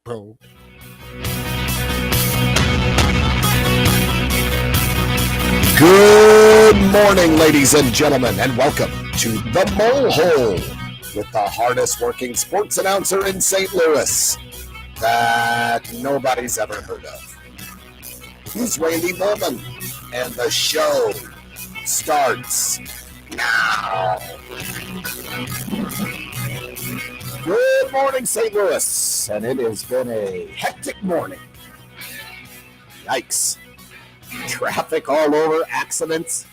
Bro. Good morning, ladies and gentlemen, and welcome to The Mole Hole with the hardest working sports announcer in St. Louis that nobody's ever heard of. He's Randy Bowman, and the show starts now. Good morning, St. Louis, and it has been a hectic morning. Yikes. Traffic all over, accidents,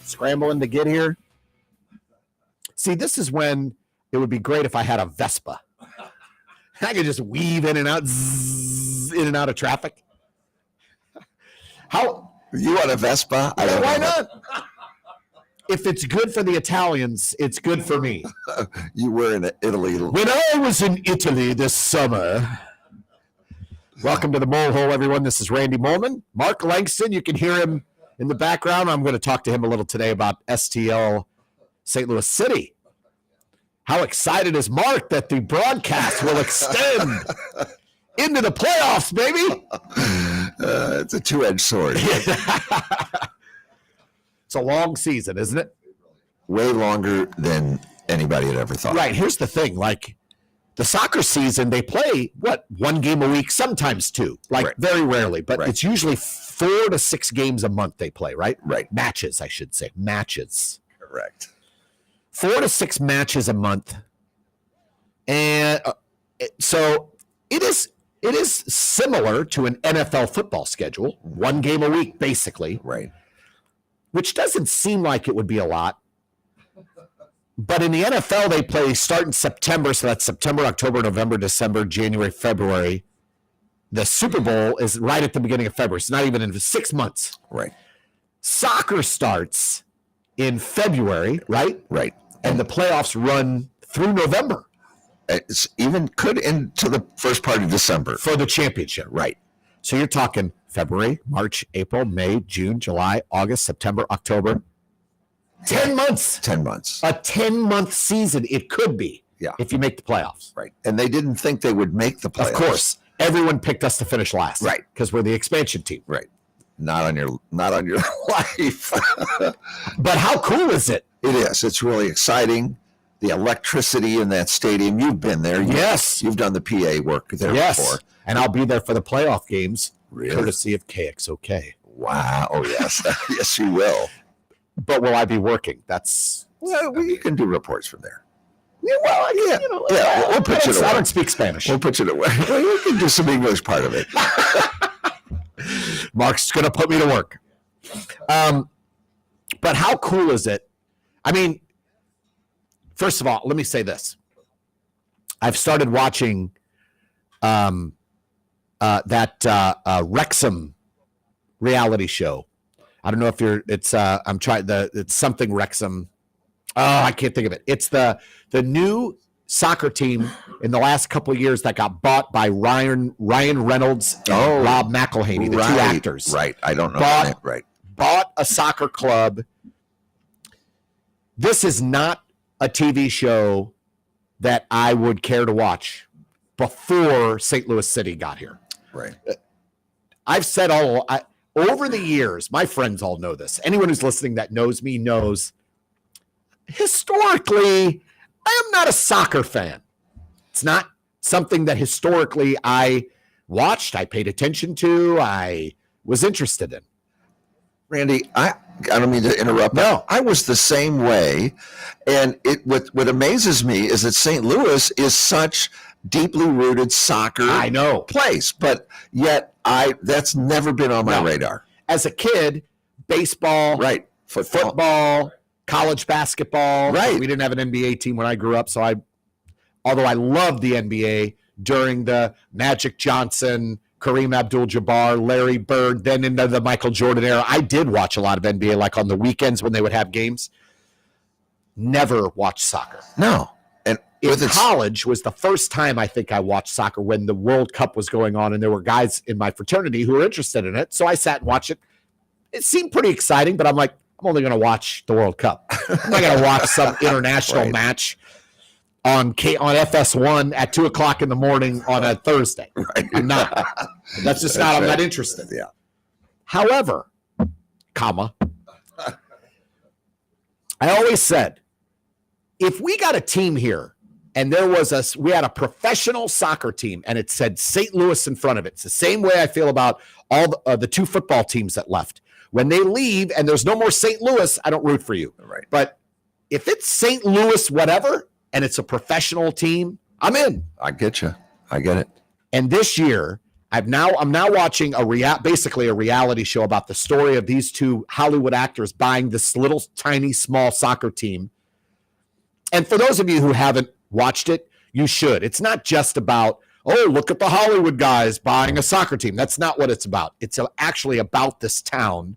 scrambling to get here. See, this is when it would be great if I had a Vespa. I could just weave in and out, in and out of traffic. How? You want a Vespa? Yeah, why not? If it's good for the Italians, it's good for me. You were in Italy. When I was in Italy this summer. Welcome to the Mole Hole, everyone. This is Randy Molman. Mark Langston, you can hear him in the background. I'm going to talk to him a little today about STL St. Louis City. How excited is Mark that the broadcast will extend into the playoffs, baby? It's a two-edged sword. It's a long season, isn't it? Way longer than anybody had ever thought. Right. Here's the thing. Like, the soccer season, they play, one game a week, sometimes two. Like, very rarely. But it's usually 4 to 6 games a month they play, right? Right. Matches, I should say. Matches. Correct. 4 to 6 matches a month. And so it is similar to an NFL football schedule. 1 game a week, basically. Right. Which doesn't seem like it would be a lot. But in the NFL, they play start in September, so that's September, October, November, December, January, February. The Super Bowl is right at the beginning of February. It's not even in 6 months. Right. Soccer starts in February, right? Right. And the playoffs run through November. It's even could into the first part of December. For the championship. Right. So you're talking February, March, April, May, June, July, August, September, October. 10 months. 10 months. A 10-month season it could be. Yeah. If you make the playoffs. Right. And they didn't think they would make the playoffs. Of course. Everyone picked us to finish last. Right. Because we're the expansion team. Right. Not on your life. But how cool is it? It is. It's really exciting. The electricity in that stadium. You've been there. Yes. You've done the PA work there before. And I'll be there for the playoff games. Really? Courtesy of KXOK. Wow. Oh, yes. Yes, you will. But will I be working? That's... Well, you can do reports from there. Yeah, well, we'll put you to work. I don't speak Spanish. We'll put you to work. Well, you can do some English part of it. Mark's going to put me to work. But how cool is it? I mean, first of all, let me say this. I've started watching that Wrexham reality show. I don't know if it's something Wrexham. Oh, I can't think of it. It's the new soccer team in the last couple of years that got bought by Ryan Reynolds and Rob McElhenney, the two actors. Right. I don't know. Bought a soccer club. This is not a TV show that I would care to watch before St. Louis City got here. Right. I've said over the years, my friends all know this. Anyone who's listening that knows me knows, historically, I am not a soccer fan. It's not something that historically I watched, I paid attention to, I was interested in. Randy, I don't mean to interrupt. No. I was the same way. And what amazes me is that St. Louis is such deeply rooted soccer place. But yet that's never been on my radar. As a kid, baseball, football, college basketball. Right. We didn't have an NBA team when I grew up, so although I loved the NBA during the Magic Johnson, Kareem Abdul-Jabbar, Larry Bird, then into the Michael Jordan era, I did watch a lot of NBA, like on the weekends when they would have games. Never watched soccer. No. And in college was the first time I think I watched soccer when the World Cup was going on, and there were guys in my fraternity who were interested in it. So I sat and watched it. It seemed pretty exciting, but I'm like, I'm only going to watch the World Cup. I'm not going to watch some international match. on FS1 at 2:00 in the morning on a Thursday. Right. I'm not. That's just not. I'm not interested. Yeah. However, comma, I always said, if we got a team here and we had a professional soccer team and it said St. Louis in front of it, it's the same way I feel about all the two football teams that left. When they leave and there's no more St. Louis, I don't root for you. Right. But if it's St. Louis, whatever, and it's a professional team, I'm in. I get you. I get it. And this year, I'm now watching basically a reality show about the story of these two Hollywood actors buying this little tiny small soccer team. And for those of you who haven't watched it, you should. It's not just about, oh, look at the Hollywood guys buying a soccer team. That's not what it's about. It's actually about this town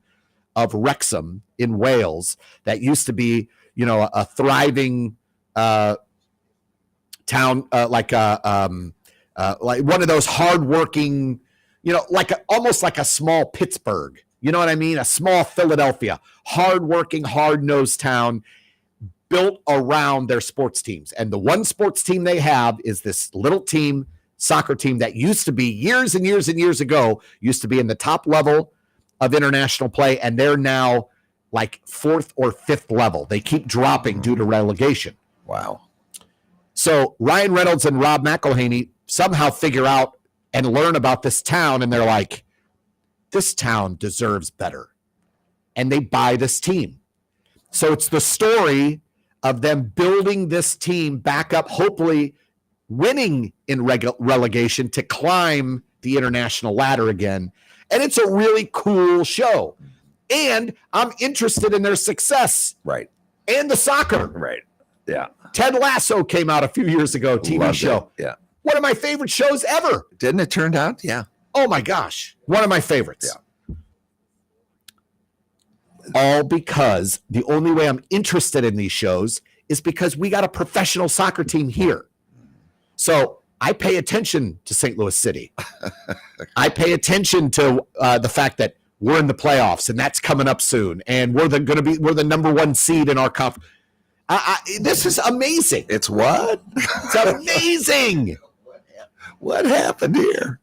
of Wrexham in Wales that used to be, a thriving town, like one of those hardworking, almost like a small Pittsburgh. You know what I mean? A small Philadelphia, hardworking, hard-nosed town built around their sports teams. And the one sports team they have is this little team, soccer team that used to be years and years and years ago, used to be in the top level of international play, and they're now like 4th or 5th level. They keep dropping due to relegation. Wow. So Ryan Reynolds and Rob McElhenney somehow figure out and learn about this town, and they're like, this town deserves better. And they buy this team. So it's the story of them building this team back up, hopefully winning in relegation to climb the international ladder again. And it's a really cool show. And I'm interested in their success. Right. And the soccer. Right. Yeah. Ted Lasso came out a few years ago, TV Loved show. it. Yeah. One of my favorite shows ever. Didn't it turn out? Yeah. Oh my gosh. One of my favorites. Yeah. All because the only way I'm interested in these shows is because we got a professional soccer team here. So I pay attention to St. Louis City. I pay attention to the fact that we're in the playoffs and that's coming up soon. And we're the number 1 seed in our conference. This is amazing. It's what? It's amazing. What happened here?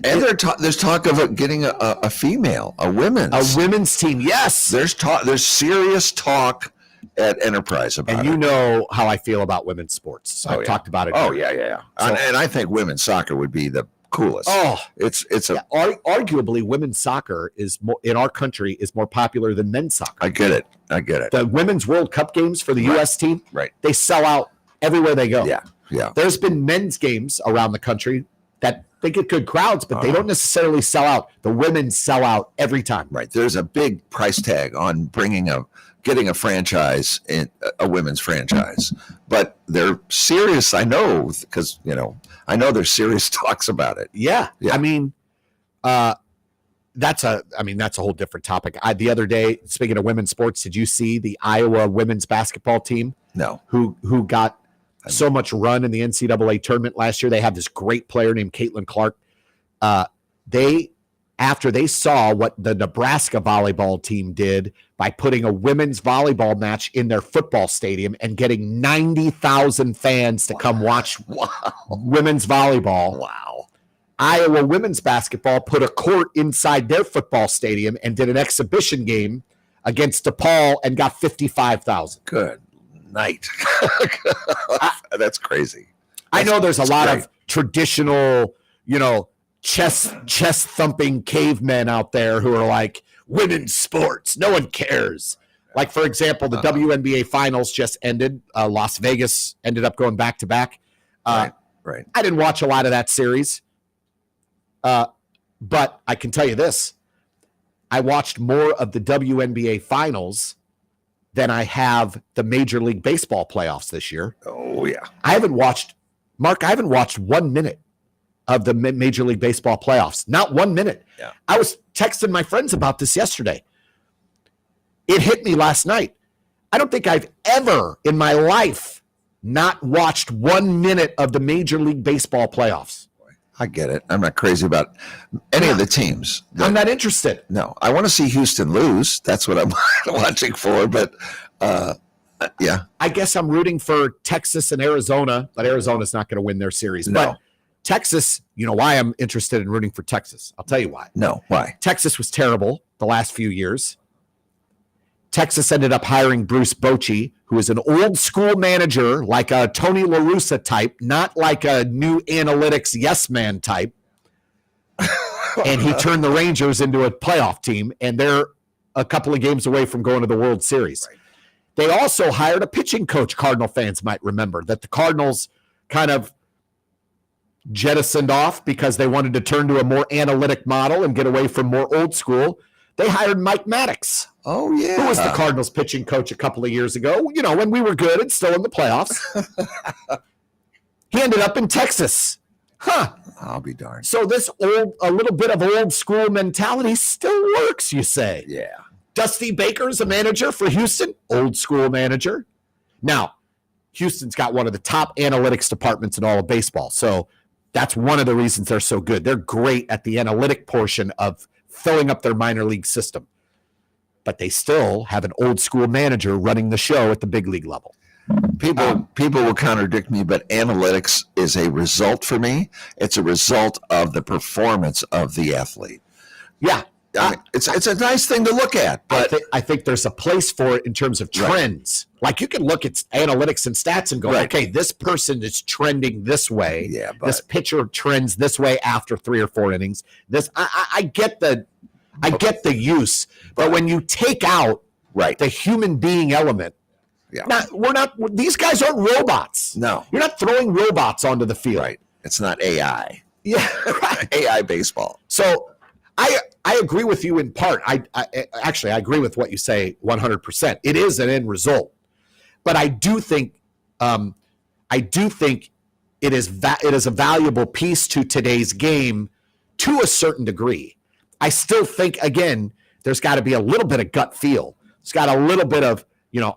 And there's talk of getting a female, a women's team. Yes, there's serious talk at Enterprise about and it. You know how I feel about women's sports. I've talked about it. Oh yeah. So, and I think women's soccer would be the coolest. Oh, arguably women's soccer is more in our country is more popular than men's soccer. I get it. The Women's World Cup games for the U.S. team, right? They sell out everywhere they go. Yeah. There's been men's games around the country that they get good crowds, but they don't necessarily sell out. The women sell out every time. Right. There's a big price tag on getting a franchise, in a women's franchise, but they're serious. I know because I know there's serious talks about it. Yeah. I mean, that's a whole different topic. The other day, speaking of women's sports, did you see the Iowa women's basketball team? No. Who got so much run in the NCAA tournament last year? They had this great player named Caitlin Clark. After they saw what the Nebraska volleyball team did by putting a women's volleyball match in their football stadium and getting 90,000 fans to come watch women's volleyball. Wow. Iowa women's basketball put a court inside their football stadium and did an exhibition game against DePaul and got 55,000. Good night. That's crazy. I know there's a lot of traditional, chest thumping cavemen out there who are like, women's sports, no one cares. Like, for example, the WNBA finals just ended. Las Vegas ended up going back to back. Right. I didn't watch a lot of that series. But I can tell you this. I watched more of the WNBA finals than I have the Major League Baseball playoffs this year. Oh, yeah. I haven't watched 1 minute of the Major League Baseball playoffs. Not 1 minute. Yeah. I was texting my friends about this yesterday. It hit me last night. I don't think I've ever in my life not watched 1 minute of the Major League Baseball playoffs. I get it. I'm not crazy about any of the teams. I'm not interested. No, I want to see Houston lose. That's what I'm watching for. But Yeah. I guess I'm rooting for Texas and Arizona, but Arizona's not going to win their series. No. But Texas, you know why I'm interested in rooting for Texas? I'll tell you why. No, why? Texas was terrible the last few years. Texas ended up hiring Bruce Bochy, who is an old school manager, like a Tony La Russa type, not like a new analytics yes man type. And he turned the Rangers into a playoff team, and they're a couple of games away from going to the World Series. Right. They also hired a pitching coach, Cardinal fans might remember, that the Cardinals kind of jettisoned off because they wanted to turn to a more analytic model and get away from more old school. They hired Mike Maddox. Oh, yeah. Who was the Cardinals pitching coach a couple of years ago, you know, when we were good and still in the playoffs. He ended up in Texas. Huh. I'll be darned. So this a little bit of old school mentality still works, you say? Yeah. Dusty Baker's a manager for Houston, old school manager. Now, Houston's got one of the top analytics departments in all of baseball. So that's one of the reasons they're so good. They're great at the analytic portion of filling up their minor league system. But they still have an old school manager running the show at the big league level. People will contradict me, but analytics is a result for me. It's a result of the performance of the athlete. Yeah. I mean, it's a nice thing to look at, but I think there's a place for it in terms of trends. Right. Like you can look at analytics and stats and go, right. Okay, this person is trending this way. Yeah, but this pitcher trends this way after 3 or 4 innings. This I get the use, but when you take out the human being element, these guys aren't robots. No. You're not throwing robots onto the field. Right. It's not AI. Yeah, right. AI baseball. So I agree with you in part. I agree with what you say 100%. It is an end result, but I do think it is a valuable piece to today's game to a certain degree. I still think, again, there's got to be a little bit of gut feel. It's got a little bit of,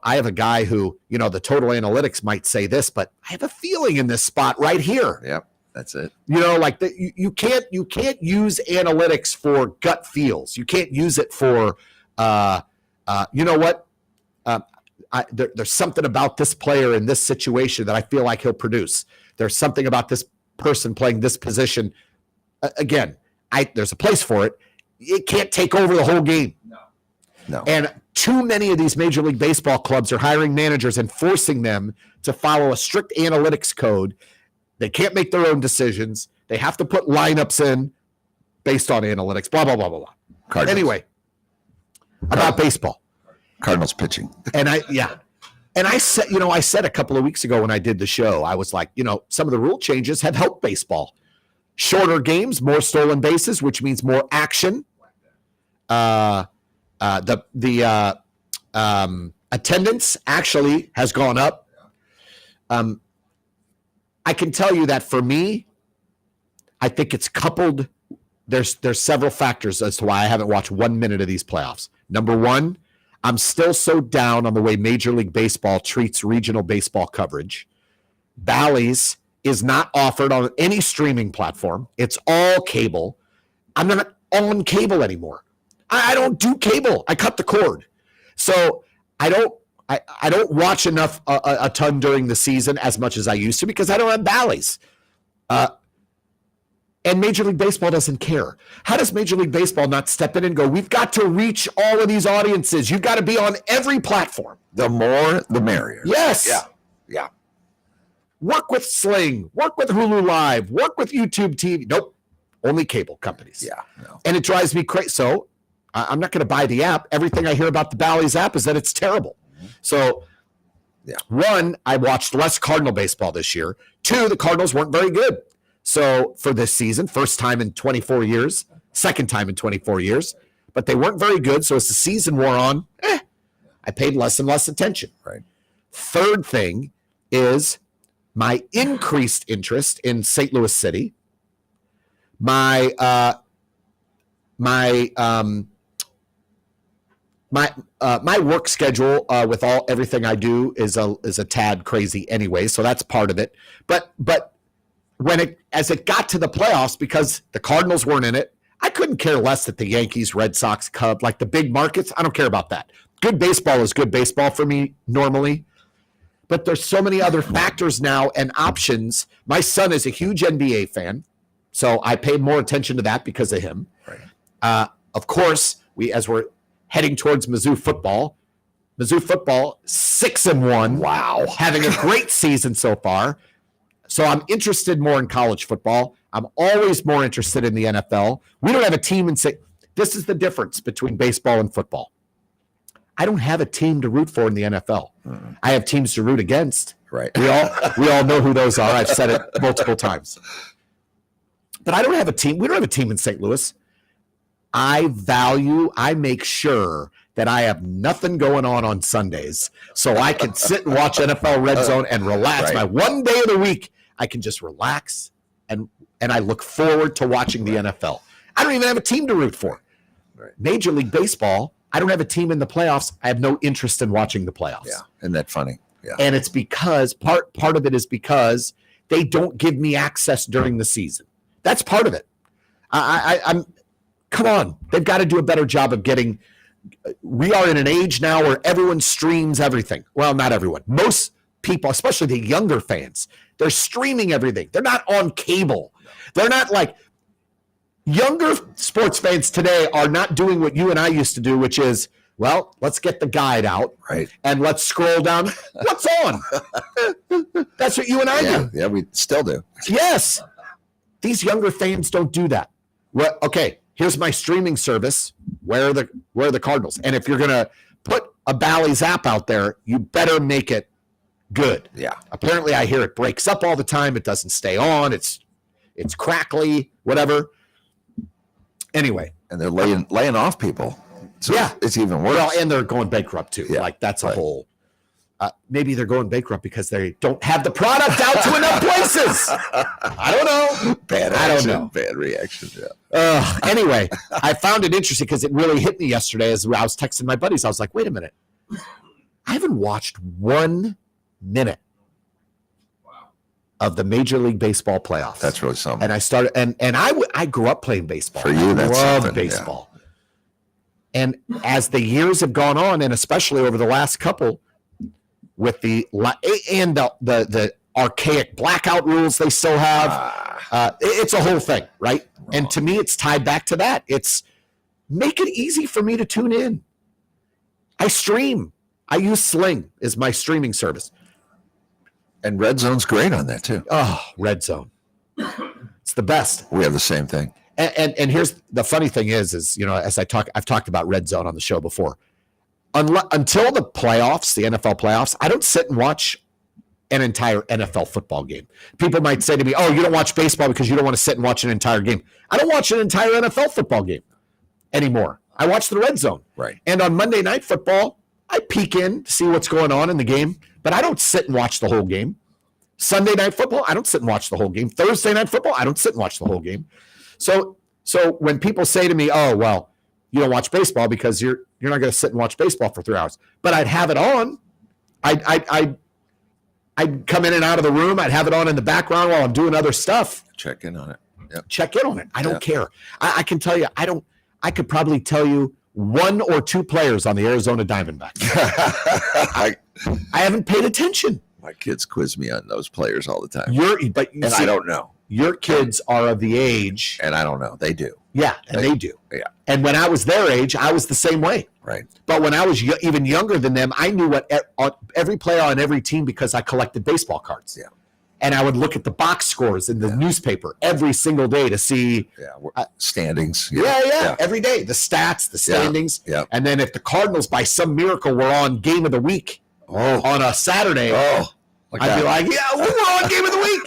I have a guy who, the total analytics might say this, but I have a feeling in this spot right here. Yep. That's it. Like you can't use analytics for gut feels. You can't use it for, there's something about this player in this situation that I feel like he'll produce. There's something about this person playing this position. Again, there's a place for it. It can't take over the whole game. No. And too many of these Major League Baseball clubs are hiring managers and forcing them to follow a strict analytics code. They can't make their own decisions. They have to put lineups in based on analytics, blah, blah, blah, blah, blah. Cardinals. Anyway, about baseball. Cardinals pitching. And I said a couple of weeks ago when I did the show, I was like, some of the rule changes have helped baseball. Shorter games, more stolen bases, which means more action. The attendance actually has gone up. I can tell you that for me, I think it's coupled. There's several factors as to why I haven't watched 1 minute of these playoffs. Number one, I'm still so down on the way Major League Baseball treats regional baseball coverage. Bally's is not offered on any streaming platform. It's all cable. I'm not on cable anymore. I don't do cable. I cut the cord. So I don't watch enough a ton during the season as much as I used to because I don't have Bally's. And Major League Baseball doesn't care. How does Major League Baseball not step in and go, we've got to reach all of these audiences. You've got to be on every platform. The more, the merrier. Yes. Yeah. Work with Sling. Work with Hulu Live. Work with YouTube TV. Nope. Only cable companies. Yeah. No. And it drives me crazy. So I'm not going to buy the app. Everything I hear about the Bally's app is that it's terrible. So, one, I watched less Cardinal baseball this year. 2, the Cardinals weren't very good. So for this season, first time in 24 years, second time in 24 years, but they weren't very good. So as the season wore on, I paid less and less attention. Right. Third thing is my increased interest in St. Louis City. My work schedule with everything I do is a tad crazy anyway, so that's part of it. But as it got to the playoffs, because the Cardinals weren't in it, I couldn't care less that the Yankees, Red Sox, Cubs, like the big markets. I don't care about that. Good baseball is good baseball for me normally. But there's so many other factors now and options. My son is a huge NBA fan, so I pay more attention to that because of him. Right. Of course, as we're heading towards Mizzou football, 6-1. Wow. Having a great season so far. So I'm interested more in college football. I'm always more interested in the NFL. We don't have a team and say, this is the difference between baseball and football. I don't have a team to root for in the NFL. I have teams to root against. Right. We all know who those are. I've said it multiple times. But I don't have a team. We don't have a team in St. Louis. I make sure that I have nothing going on Sundays so I can sit and watch NFL Red Zone and relax. Right. My one day of the week, I can just relax and I look forward to watching the NFL. I don't even have a team to root for. Right. Major League Baseball, I don't have a team in the playoffs. I have no interest in watching the playoffs. Yeah, isn't that funny? Yeah. And it's because part of it is because they don't give me access during the season. That's part of it. I'm come on. They've got to do a better job of getting. We are in an age now where everyone streams everything. Well, not everyone. Most people, especially the younger fans, they're streaming everything. They're not on cable. They're not like younger sports fans today are not doing what you and I used to do, which is, well, let's get the guide out, right, and let's scroll down. What's on? That's what you and I do. Yeah, we still do. Yes. These younger fans don't do that. Well, okay, here's my streaming service. Where are the Cardinals? And if you're gonna put a Bally's app out there, you better make it good. Yeah. Apparently, I hear it breaks up all the time. It doesn't stay on. It's crackly, whatever. Anyway, and they're laying off people. So yeah, it's even worse. Well, and they're going bankrupt too. Yeah, like that's a whole. Maybe they're going bankrupt because they don't have the product out to enough places. I don't know. I don't know. Bad reaction. Yeah. Anyway, I found it interesting because it really hit me yesterday as I was texting my buddies. I was like, wait a minute. I haven't watched 1 minute of the Major League Baseball playoffs. That's really something. And I started, and I grew up playing baseball. For you, that's love baseball. Yeah. And as the years have gone on, and especially over the last couple, with the archaic blackout rules they still have, it's a whole thing, right? Wrong. And to me, it's tied back to that. It's make it easy for me to tune in. I stream. I use Sling as my streaming service. And Red Zone's great on that too. Oh, Red Zone. It's the best. We have the same thing. And here's the funny thing is, you know, as I've talked about Red Zone on the show before. Until the playoffs, the NFL playoffs, I don't sit and watch an entire NFL football game. People might say to me, oh, you don't watch baseball because you don't want to sit and watch an entire game. I don't watch an entire NFL football game anymore. I watch the Red Zone. Right. And on Monday Night Football, I peek in to see what's going on in the game, but I don't sit and watch the whole game. Sunday Night Football, I don't sit and watch the whole game. Thursday Night Football, I don't sit and watch the whole game. So when people say to me, oh, well, you don't watch baseball because you're not going to sit and watch baseball for 3 hours. But I'd have it on. I'd come in and out of the room. I'd have it on in the background while I'm doing other stuff. Check in on it. Yep. Check in on it. I don't care. I can tell you, I could probably tell you 1 or 2 players on the Arizona Diamondbacks. I haven't paid attention. My kids quiz me on those players all the time. I don't know. Your kids are of the age. And I don't know. They do. Yeah, and they do. Yeah. And when I was their age, I was the same way. Right. But when I was even younger than them, I knew what every player on every team because I collected baseball cards. Yeah. And I would look at the box scores in the newspaper every single day to see standings. Yeah. Every day, the stats, the standings. Yeah. And then if the Cardinals, by some miracle, were on Game of the Week on a Saturday, I'd be like, yeah, we're on Game of the Week.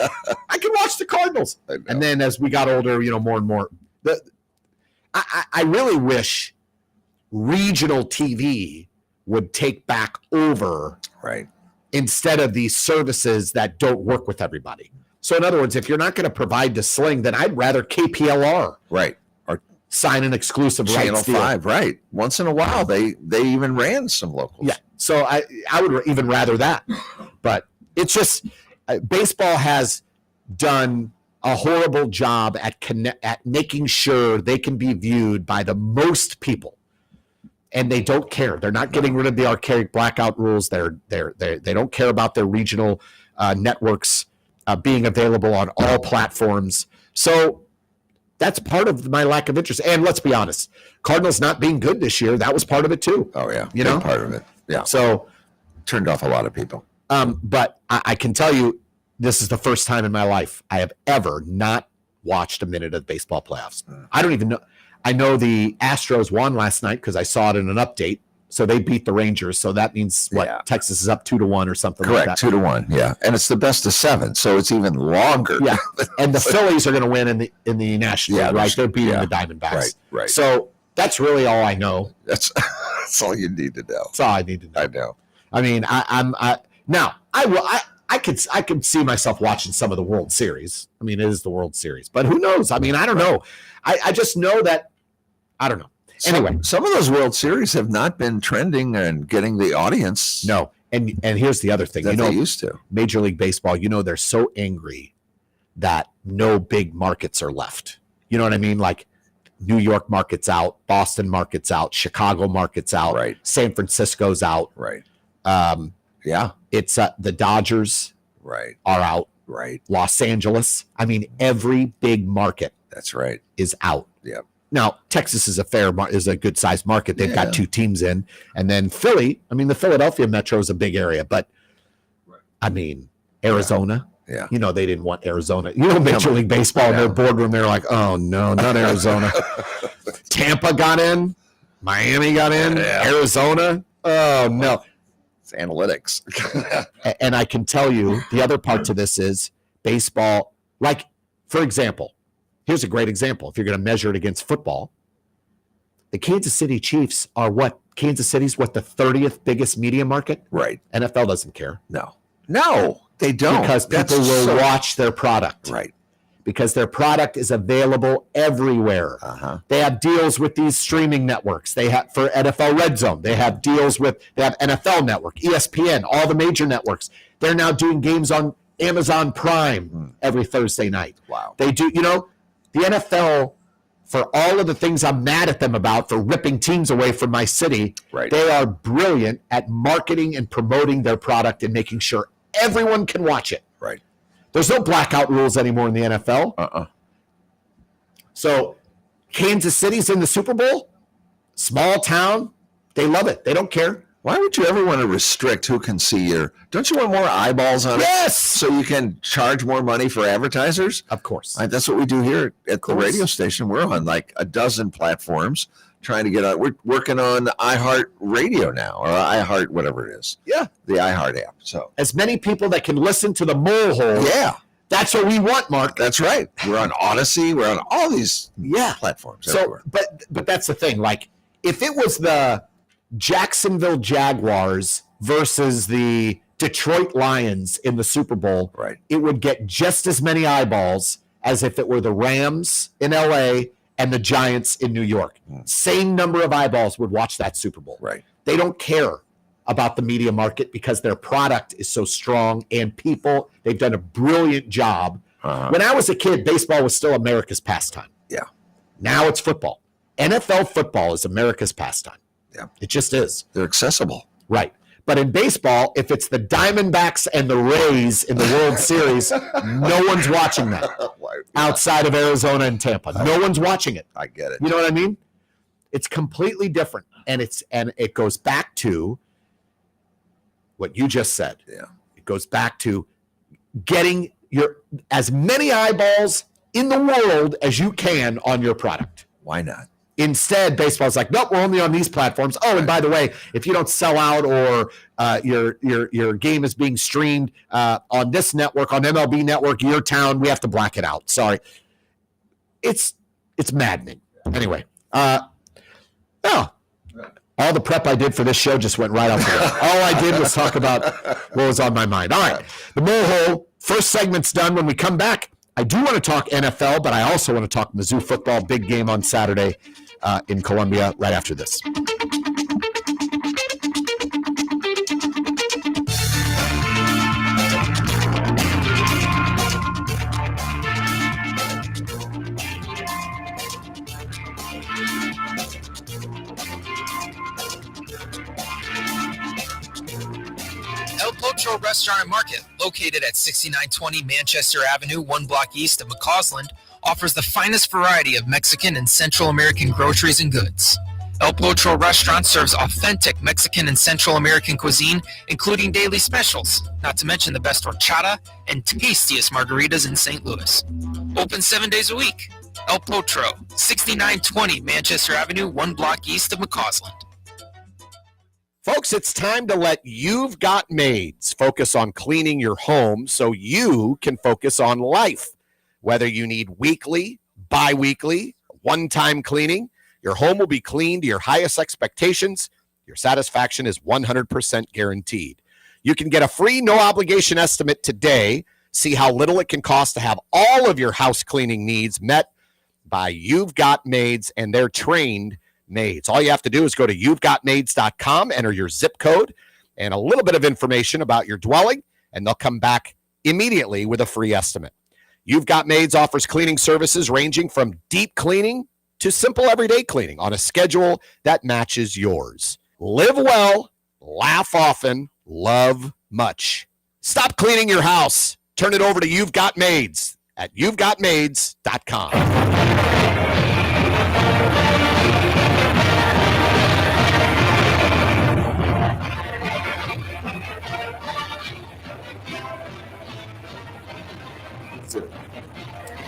I can watch the Cardinals. And then as we got older, more and more. I really wish regional TV would take back over. Right. Instead of these services that don't work with everybody. So in other words, if you're not going to provide the Sling, then I'd rather KPLR. Right. Or sign an exclusive Channel 5, right. Once in a while, they even ran some locals. Yeah. So I would even rather that. But it's just baseball has done a horrible job at making sure they can be viewed by the most people. and they don't care. They're not getting rid of the archaic blackout rules. They don't care about their regional networks being available on all platforms. So that's part of my lack of interest. And let's be honest, Cardinals not being good this year, that was part of it too. Oh yeah, you know, part of it. Yeah. So turned off a lot of people. But I can tell you, this is the first time in my life I have ever not watched a minute of the baseball playoffs. I don't even know. I know the Astros won last night because I saw it in an update. So they beat the Rangers. So that means Texas is up 2-1 or something. Correct, like that. 2-1. Yeah, and it's the best of 7, so it's even longer. Yeah, and the Phillies are going to win in the National League, right? They're beating the Diamondbacks. Right. So that's really all I know. That's all you need to know. That's all I need to know. I know. I mean, I could see myself watching some of the World Series. I mean, it is the World Series, but who knows? I mean, I don't know. I just know that I don't know. Anyway, some of those World Series have not been trending and getting the audience. No, and here's the other thing. That they used to. Major League Baseball, they're so angry that no big markets are left. You know what I mean? Like New York market's out, Boston market's out, Chicago market's out, right? San Francisco's out, right? It's the Dodgers, right, are out, right? Los Angeles. I mean, every big market, that's right, is out. Yeah. Now, Texas is a good sized market. They've got 2 teams in. And then Philly, I mean, the Philadelphia Metro is a big area, but I mean, Arizona, they didn't want Arizona. Major League Baseball in their boardroom, they're like, oh no, not Arizona. Tampa got in, Miami got in, Arizona. Oh no. It's analytics. And I can tell you the other part to this is baseball. Like, for example, here's a great example. If you're going to measure it against football, the Kansas City Chiefs are what? Kansas City's what, the 30th biggest media market? Right. NFL doesn't care. No, they don't. Because people will watch their product. Right. Because their product is available everywhere. They have deals with these streaming networks. They have for NFL Red Zone. They have deals with NFL Network, ESPN, all the major networks. They're now doing games on Amazon Prime every Thursday night. Wow. They do, the NFL, for all of the things I'm mad at them about for ripping teams away from my city, they are brilliant at marketing and promoting their product and making sure everyone can watch it. Right. There's no blackout rules anymore in the NFL. So Kansas City's in the Super Bowl, small town, they love it. They don't care. Why would you ever want to restrict who can see don't you want more eyeballs on it? Yes. So you can charge more money for advertisers? Of course. That's what we do here at the radio station. We're on like a dozen platforms trying to get on. We're working on iHeart Radio now, or iHeart, whatever it is. Yeah. The iHeart app. So as many people that can listen to the Mole Hole. Yeah. That's what we want, Mark. That's right. We're on Odyssey. We're on all these platforms. So, everywhere. but that's the thing. Like, if it was the Jacksonville Jaguars versus the Detroit Lions in the Super Bowl, it would get just as many eyeballs as if it were the Rams in LA and the Giants in New York. Same number of eyeballs would watch that Super Bowl. Right. They don't care about the media market because their product is so strong, and they've done a brilliant job. When I was a kid, baseball was still America's pastime. Yeah. Now it's football. NFL football is America's pastime. Yeah. It just is. They're accessible. Right. But in baseball, if it's the Diamondbacks and the Rays in the World Series, no one's watching that outside of Arizona and Tampa. No one's watching it. I get it. You know what I mean? It's completely different. And it goes back to what you just said. Yeah. It goes back to getting as many eyeballs in the world as you can on your product. Why not? Instead, baseball's like, nope, we're only on these platforms. Oh, and by the way, if you don't sell out or your game is being streamed on this network, on MLB Network, your town, we have to black it out. Sorry. It's maddening. Anyway, all the prep I did for this show just went right out the door. All I did was talk about what was on my mind. All right, the Mole Hole, first segment's done. When we come back, I do want to talk NFL, but I also want to talk Mizzou football, big game on Saturday in Columbia right after this. Pocho Restaurant and Market, located at 6920 Manchester Avenue, 1 block east of McCausland, offers the finest variety of Mexican and Central American groceries and goods. El Pocho Restaurant serves authentic Mexican and Central American cuisine, including daily specials, not to mention the best horchata and tastiest margaritas in St. Louis. Open 7 days a week. El Potro, 6920 Manchester Avenue, 1 block east of McCausland. Folks, it's time to let You've Got Maids focus on cleaning your home so you can focus on life. Whether you need weekly, bi-weekly, one-time cleaning, your home will be cleaned to your highest expectations. Your satisfaction is 100% guaranteed. You can get a free, no-obligation estimate today. See how little it can cost to have all of your house cleaning needs met by You've Got Maids and their trained maids. All you have to do is go to you'vegotmaids.com, enter your zip code and a little bit of information about your dwelling, and they'll come back immediately with a free estimate. You've Got Maids offers cleaning services ranging from deep cleaning to simple everyday cleaning on a schedule that matches yours. Live well, laugh often, love much. Stop cleaning your house. Turn it over to You've Got Maids at you'vegotmaids.com.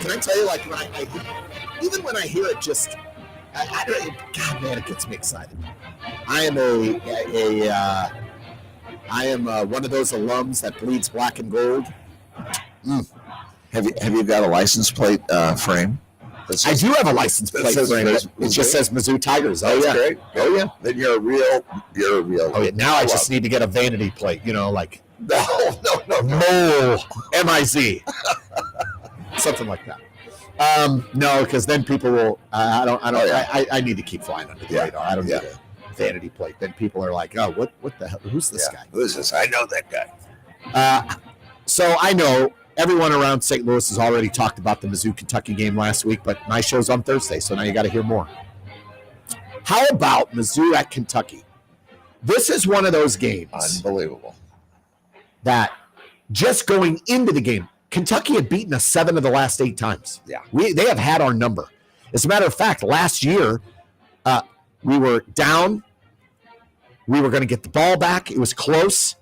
Can I tell you, like, when even when I hear it, just I don't. God, man, it gets me excited. I am one of those alums that bleeds black and gold. Have you got a license plate frame? I do have a license plate frame. It just says Mizzou Tigers. Oh, yeah. Great. Oh, yeah. Then you're a real. Oh, yeah. Now I just need to get a vanity plate. You know, like No. MIZ. Something like that. No, because then people will. I need to keep flying under the radar. I don't need a vanity plate. Then people are like, "Oh, what the hell? Who's this guy? Who is this? I know that guy." So I know everyone around St. Louis has already talked about the Mizzou Kentucky game last week, but my show's on Thursday, so now you got to hear more. How about Mizzou at Kentucky? This is one of those games. Unbelievable. That just going into the game, Kentucky had beaten us 7 of the last 8 times. Yeah. They have had our number. As a matter of fact, last year, we were down. We were going to get the ball back. It was close.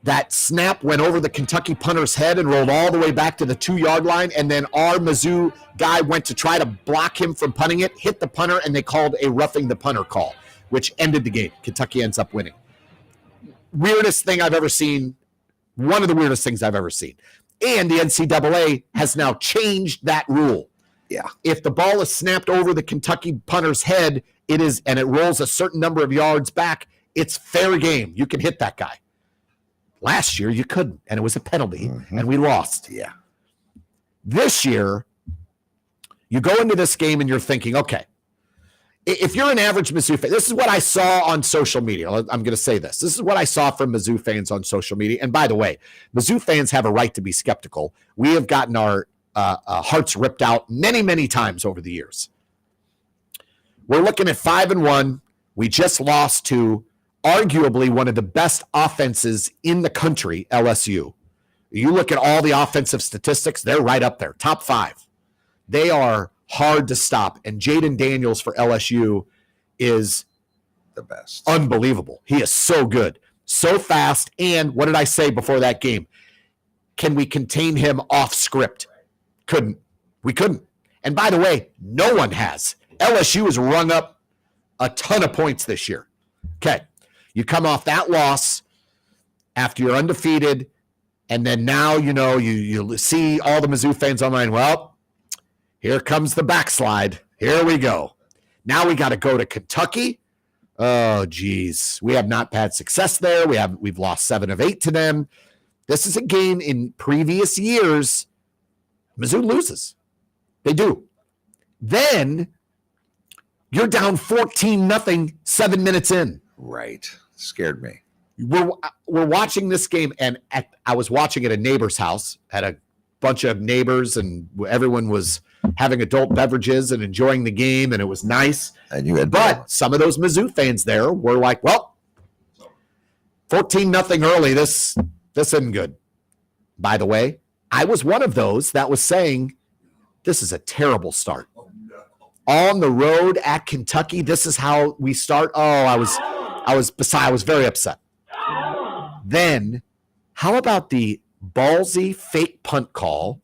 That snap went over the Kentucky punter's head and rolled all the way back to the 2-yard line, and then our Mizzou guy went to try to block him from punting it, hit the punter, and they called a roughing the punter call, which ended the game. Kentucky ends up winning. Weirdest thing I've ever seen. One of the weirdest things I've ever seen. And the NCAA has now changed that rule. Yeah. If the ball is snapped over the Kentucky punter's head, and it rolls a certain number of yards back, it's fair game. You can hit that guy. Last year, you couldn't, and it was a penalty, and we lost. Yeah. This year, you go into this game and you're thinking, okay, if you're an average Mizzou fan, this is what I saw on social media. I'm going to say this. This is what I saw from Mizzou fans on social media. And by the way, Mizzou fans have a right to be skeptical. We have gotten our hearts ripped out many, many times over the years. We're looking at 5-1. We just lost to arguably one of the best offenses in the country, LSU. You look at all the offensive statistics, they're right up there, top 5. They are hard to stop. And Jaden Daniels for LSU is the best. Unbelievable. He is so good, so fast. And what did I say before that game? Can we contain him off script? Couldn't. We couldn't. And by the way, no one has. LSU has rung up a ton of points this year. Okay. You come off that loss after you're undefeated, and then now, you see all the Mizzou fans online. Well, here comes the backslide. Here we go. Now we got to go to Kentucky. Oh, geez. We have not had success there. We've lost 7 of 8 to them. This is a game in previous years. Mizzou loses. They do. Then you're down 14-0, 7 minutes in. Right. Scared me. We're watching this game, and I was watching at a neighbor's house, had a bunch of neighbors, and everyone was having adult beverages and enjoying the game, and it was nice. But some of those Mizzou fans there were like, well, 14-0 early. This This isn't good. By the way, I was one of those that was saying, this is a terrible start. On the road at Kentucky, this is how we start. Oh, I was very upset. Then, how about the ballsy fake punt call?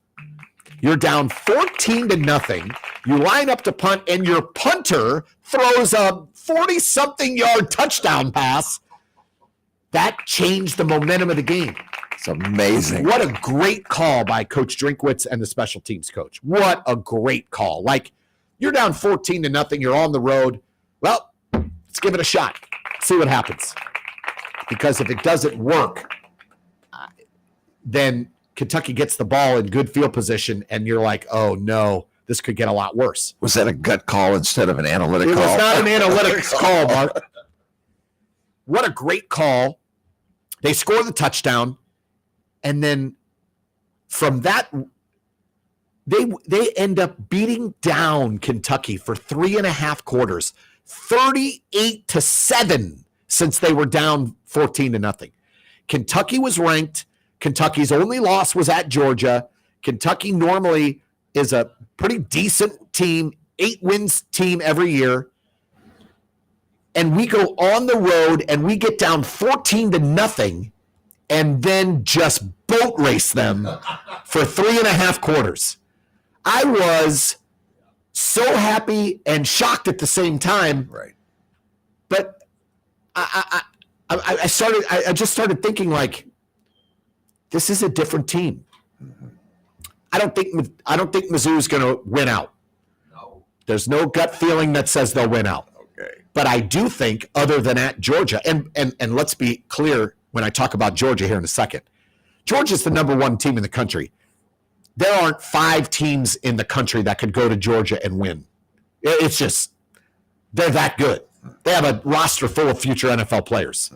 You're down 14-0. You line up to punt, and your punter throws a 40-something yard touchdown pass. That changed the momentum of the game. It's amazing. What a great call by Coach Drinkwitz and the special teams coach. What a great call. Like, you're down 14-0. You're on the road. Well, let's give it a shot. See what happens. Because if it doesn't work, then Kentucky gets the ball in good field position, and you're like, oh, no, this could get a lot worse. Was that a gut call instead of an analytic call? It was not an analytics call, Mark. What a great call. They score the touchdown, and then from that, they end up beating down Kentucky for 3.5 quarters, 38-7 since they were down 14-0. Kentucky was ranked. Kentucky's only loss was at Georgia. Kentucky normally is a pretty decent team, 8 wins team every year. And we go on the road and we get down 14-0 and then just boat race them for 3.5 quarters. I was so happy and shocked at the same time. Right. But I just started thinking, like, this is a different team. Mm-hmm. I don't think Mizzou's going to win out. No. There's no gut feeling that says they'll win out. Okay. But I do think, other than at Georgia, and let's be clear when I talk about Georgia here in a second, Georgia's the number 1 team in the country. There aren't 5 teams in the country that could go to Georgia and win. It's just, they're that good. They have a roster full of future NFL players.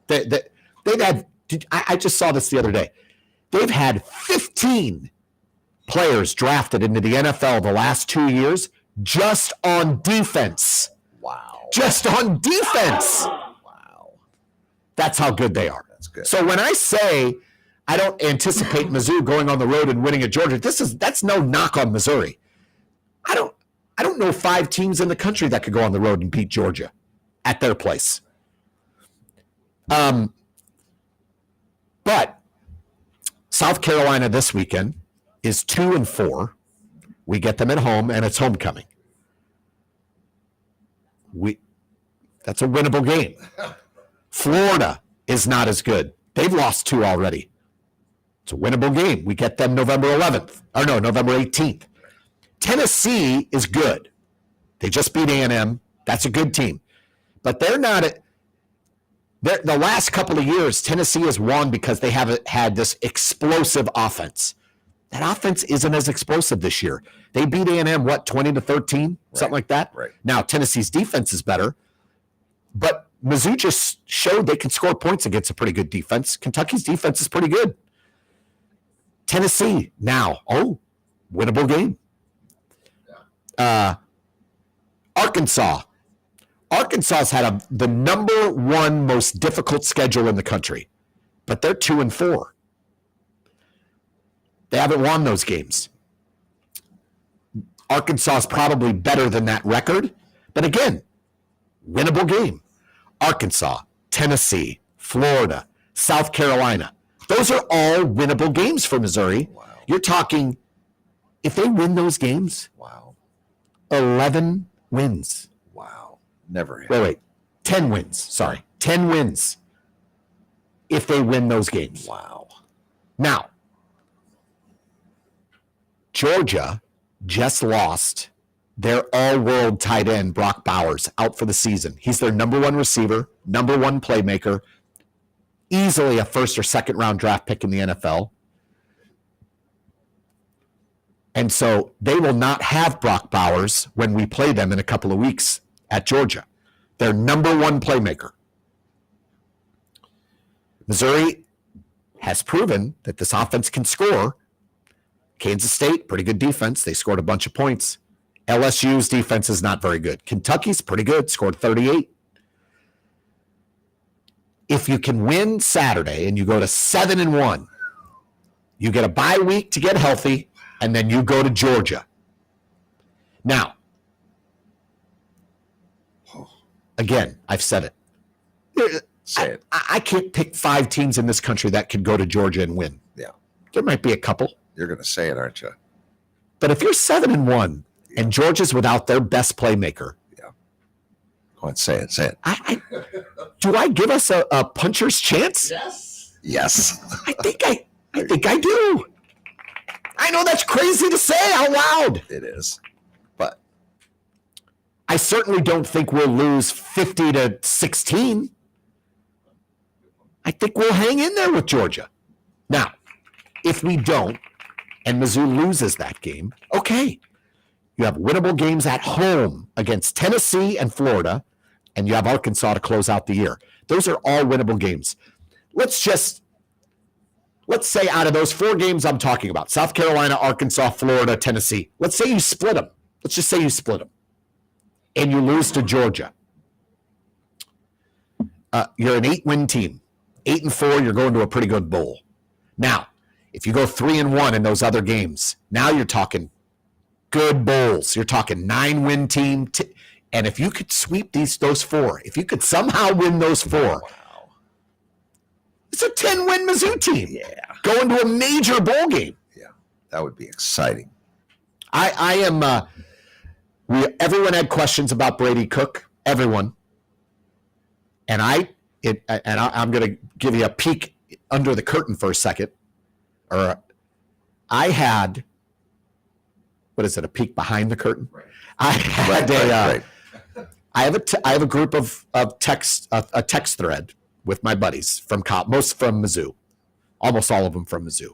They've had, I just saw this the other day. They've had 15 players drafted into the NFL the last 2 years just on defense. Wow. Just on defense. Wow. That's how good they are. That's good. So when I say I don't anticipate Mizzou going on the road and winning at Georgia, that's no knock on Missouri. I don't know 5 teams in the country that could go on the road and beat Georgia at their place. But South Carolina this weekend is 2-4. We get them at home, and it's homecoming. That's a winnable game. Florida is not as good. They've lost 2 already. It's a winnable game. We get them November 18th. Tennessee is good. They just beat A&M. That's a good team. But they're not the last couple of years, Tennessee has won because they haven't had this explosive offense. That offense isn't as explosive this year. They beat A&M, 20-13? Something like that? Right. Now, Tennessee's defense is better, but Mizzou just showed they can score points against a pretty good defense. Kentucky's defense is pretty good. Tennessee, now, winnable game. Arkansas. Arkansas's had the number 1 most difficult schedule in the country, but they're 2-4. They haven't won those games. Arkansas is probably better than that record, but again, winnable game. Arkansas, Tennessee, Florida, South Carolina. Those are all winnable games for Missouri. Wow. You're talking, if they win those games, 11 wins. Wow. Never. Wait. 10 wins. Sorry. 10 wins if they win those games. Wow. Now, Georgia just lost their all-world tight end, Brock Bowers, out for the season. He's their number 1 receiver, number 1 playmaker, easily a first or second round draft pick in the NFL. And so they will not have Brock Bowers when we play them in a couple of weeks at Georgia. Their number 1 playmaker. Missouri has proven that this offense can score. Kansas State, pretty good defense. They scored a bunch of points. LSU's defense is not very good. Kentucky's pretty good, scored 38. if you can win Saturday and you go to 7-1, you get a bye week to get healthy, and then you go to Georgia. Now, again, I've said it. I can't pick 5 teams in this country that could go to Georgia and win. Yeah. There might be a couple. You're going to say it, aren't you? But if you're 7-1 and Georgia's without their best playmaker, go on, say it. Do I give us a puncher's chance? Yes. I think I do. I know that's crazy to say out loud. It is. But I certainly don't think we'll lose 50-16. I think we'll hang in there with Georgia. Now, if we don't, and Mizzou loses that game, okay. You have winnable games at home against Tennessee and Florida, and you have Arkansas to close out the year. Those are all winnable games. Let's say out of those 4 games I'm talking about, South Carolina, Arkansas, Florida, Tennessee, let's say you split them. Let's just say you split them, and you lose to Georgia. You're an 8-win team. 8-4, you're going to a pretty good bowl. Now, if you go 3-1 in those other games, now you're talking good bowls. You're talking 9-win team. And if you could sweep those 4, if you could somehow win those 4, it's a 10-win Mizzou team. Yeah. Going to a major bowl game. Yeah. That would be exciting. I am everyone had questions about Brady Cook. Everyone. And I'm going to give you a peek under the curtain for a second. I had, what is it, a peek behind the curtain? Right. I had I have a group of text, a text thread with my buddies from most from Mizzou, almost all of them from Mizzou,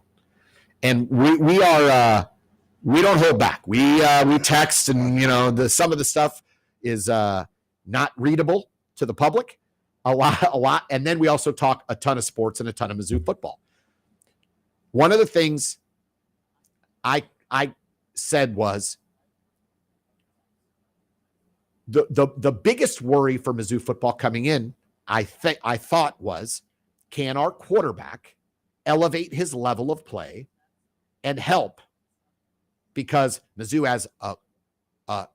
and we don't hold back. We text, and some of the stuff is not readable to the public, a lot, and then we also talk a ton of sports and a ton of Mizzou football. One of the things I said was the biggest worry for Mizzou football coming in, I thought was, can our quarterback elevate his level of play and help? Because Mizzou has a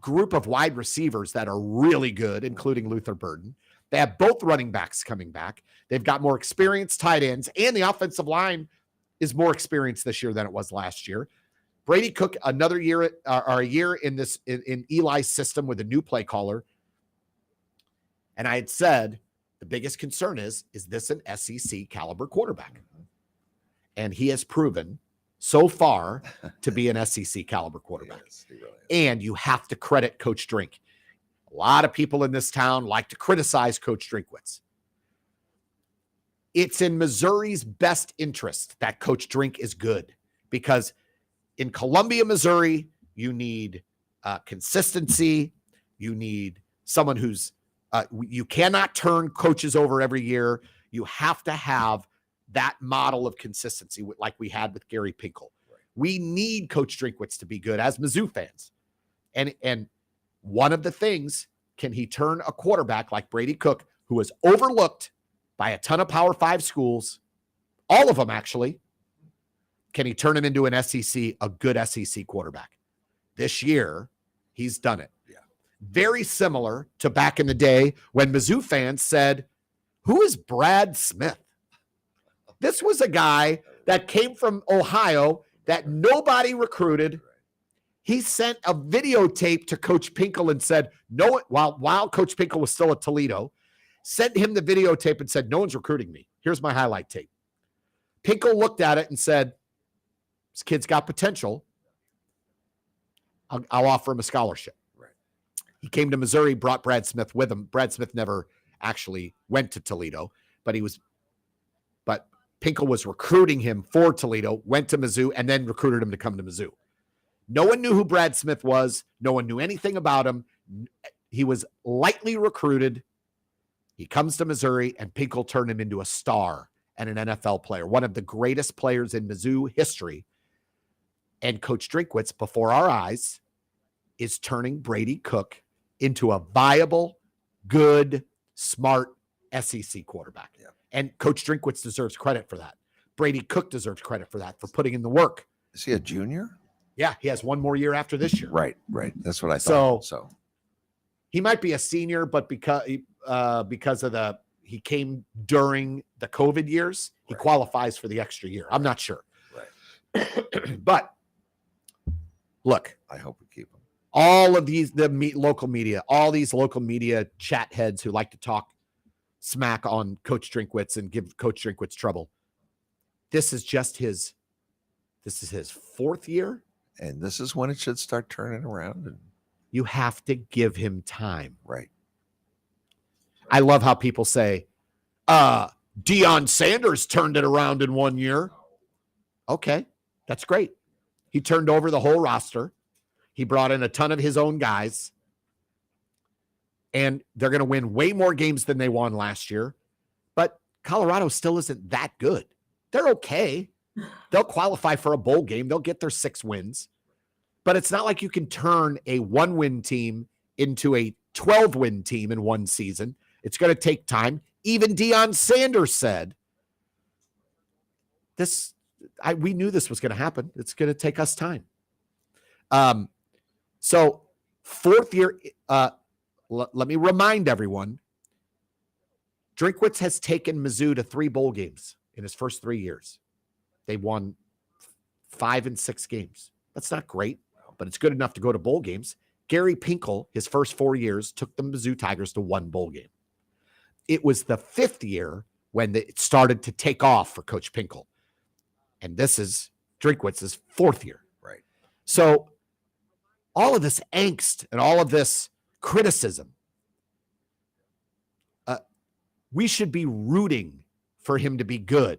group of wide receivers that are really good, including Luther Burden. They have both running backs coming back. They've got more experienced tight ends, and the offensive line is more experienced this year than it was last year. Brady Cook, another year or a year in Eli's system with a new play caller. And I had said the biggest concern is this an SEC caliber quarterback? And he has proven so far to be an SEC caliber quarterback. He really is. And you have to credit Coach Drink. A lot of people in this town like to criticize Coach Drinkwitz. It's in Missouri's best interest that Coach Drink is good, because in Columbia, Missouri, you need consistency. You need someone who's you cannot turn coaches over every year. You have to have that model of consistency like we had with Gary Pinkel. Right. We need Coach Drinkwitz to be good as Mizzou fans. And one of the things, can he turn a quarterback like Brady Cook, who was overlooked by a ton of Power 5 schools, all of them actually, can he turn him into an a good SEC quarterback? This year, he's done it. Yeah. Very similar to back in the day when Mizzou fans said, who is Brad Smith? This was a guy that came from Ohio that nobody recruited. He sent a videotape to Coach Pinkel and said, no, while Coach Pinkel was still at Toledo, sent him the videotape and said, no one's recruiting me. Here's my highlight tape. Pinkel looked at it and said, this kid's got potential. I'll offer him a scholarship. Right. He came to Missouri, brought Brad Smith with him. Brad Smith never actually went to Toledo, but Pinkel was recruiting him for Toledo, went to Mizzou, and then recruited him to come to Mizzou. No one knew who Brad Smith was. No one knew anything about him. He was lightly recruited. He comes to Missouri, and Pinkel turned him into a star and an NFL player, one of the greatest players in Mizzou history. And Coach Drinkwitz, before our eyes, is turning Brady Cook into a viable, good, smart SEC quarterback. Yeah. And Coach Drinkwitz deserves credit for that. Brady Cook deserves credit for that, for putting in the work. Is he a junior? Yeah, he has one more year after this year. Right. That's what I thought. So he might be a senior, but because of he came during the COVID years, he qualifies for the extra year. I'm not sure. Right. But look, I hope we keep him. All of these, local media, all these local media chat heads who like to talk smack on Coach Drinkwitz and give Coach Drinkwitz trouble. This is his 4th year. And this is when it should start turning around. And you have to give him time. Right. I love how people say, Deion Sanders turned it around in 1 year. Okay, that's great. He turned over the whole roster. He brought in a ton of his own guys. And they're going to win way more games than they won last year. But Colorado still isn't that good. They're okay. They'll qualify for a bowl game. They'll get their 6 wins. But it's not like you can turn a 1-win team into a 12-win team in one season. It's going to take time. Even Deion Sanders said, we knew this was going to happen. It's going to take us time. So 4th year, let me remind everyone, Drinkwitz has taken Mizzou to 3 bowl games in his first 3 years. They won 5 and 6 games. That's not great, but it's good enough to go to bowl games. Gary Pinkel, his first 4 years, took the Mizzou Tigers to 1 bowl game. It was the 5th year when it started to take off for Coach Pinkel. And this is Drinkwitz's 4th year. Right. So all of this angst and all of this criticism, we should be rooting for him to be good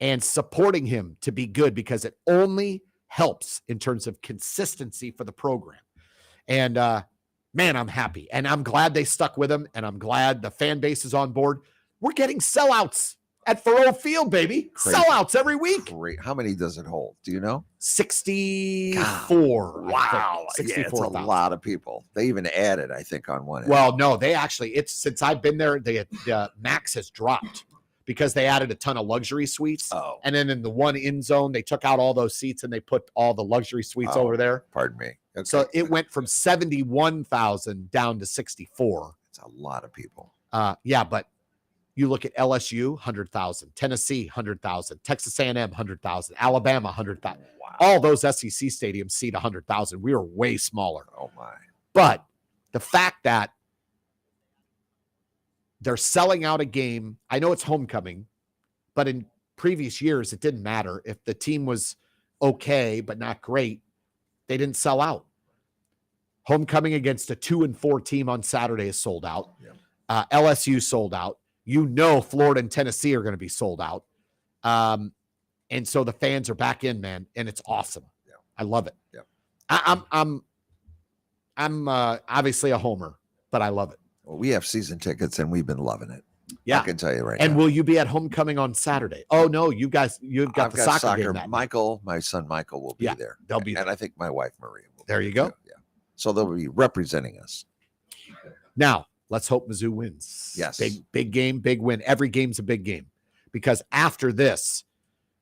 and supporting him to be good, because it only helps in terms of consistency for the program. And man, I'm happy. And I'm glad they stuck with him. And I'm glad the fan base is on board. We're getting sellouts at Faurot Field, baby. Crazy. Sellouts every week. Great. How many does it hold? Do you know? 64. Wow. 64. Yeah, it's a lot of people. They even added, I think, on one end. Well, no, they actually, since I've been there, Max has dropped because they added a ton of luxury suites. Oh. And then in the one in zone, they took out all those seats and they put all the luxury suites over there. Pardon me. Okay. So it went from 71,000 down to 64. It's a lot of people. Yeah, but you look at LSU, 100,000, Tennessee, 100,000, Texas A&M, 100,000, Alabama, 100,000. Wow. All those SEC stadiums seat 100,000. We are way smaller. Oh, my. But the fact that they're selling out a game, I know it's homecoming, but in previous years, it didn't matter. If the team was okay, but not great, they didn't sell out. Homecoming against a 2-4 team on Saturday is sold out. Yeah. LSU sold out. Florida and Tennessee are going to be sold out. And so the fans are back in, man, and it's awesome. Yeah. I love it. Yeah. I'm obviously a homer, but I love it. Well, we have season tickets and we've been loving it. Yeah. I can tell you right now. And will you be at homecoming on Saturday? Oh no, you've got the soccer game. Michael, my son Michael will be there. They'll be there. And I think my wife Maria will. There you go. Too. Yeah. So they'll be representing us. Now, let's hope Mizzou wins. Yes. Big game, big win. Every game's a big game, because after this,